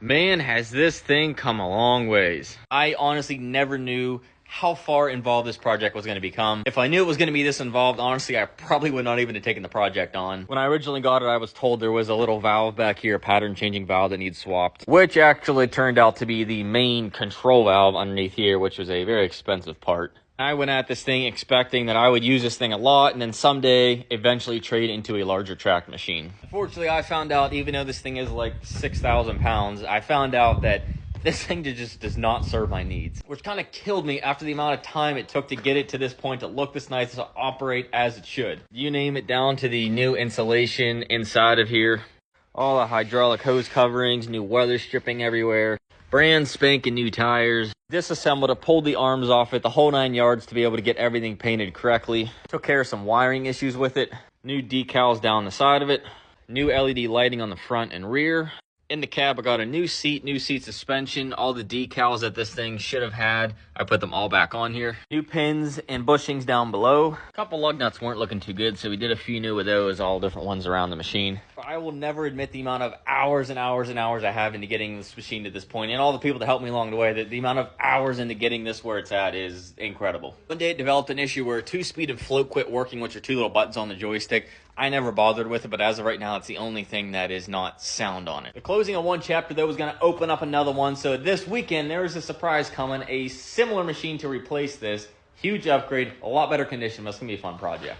Man, has this thing come a long ways. I honestly never knew how far involved this project was going to become. If I knew it was going to be this involved, honestly, I probably would not even have taken the project on. When I originally got it, I was told there was a little valve back here, a pattern changing valve that needs swapped, which actually turned out to be the main control valve underneath here, which was a very expensive part. I went at this thing expecting that I would use this thing a lot and then someday eventually trade into a larger track machine. Unfortunately, I found out, even though this thing is like 6,000 pounds, I found out that this thing just does not serve my needs, which kind of killed me after the amount of time it took to get it to this point, to look this nice, to operate as it should. You name it, down to the new insulation inside of here, all the hydraulic hose coverings, new weather stripping everywhere, brand spanking new tires, disassembled it, pulled the arms off it, the whole 9 yards to be able to get everything painted correctly. Took care of some wiring issues with it, new decals down the side of it, new LED lighting on the front and rear. In the cab, I got a new seat suspension, all the decals that this thing should have had, I put them all back on here. New pins and bushings down below. A couple lug nuts weren't looking too good, so we did a few new of those, all different ones around the machine. I will never admit the amount of hours and hours and hours I have into getting this machine to this point, and all the people that helped me along the way, that the amount of hours into getting this where it's at is incredible. One day it developed an issue where 2-speed and float quit working, which are 2 little buttons on the joystick. I never bothered with it, but as of right now, it's the only thing that is not sound on it. The closing of one chapter, though, was going to open up another one. So this weekend, there is a surprise coming, a similar machine to replace this. Huge upgrade, a lot better condition, but it's going to be a fun project.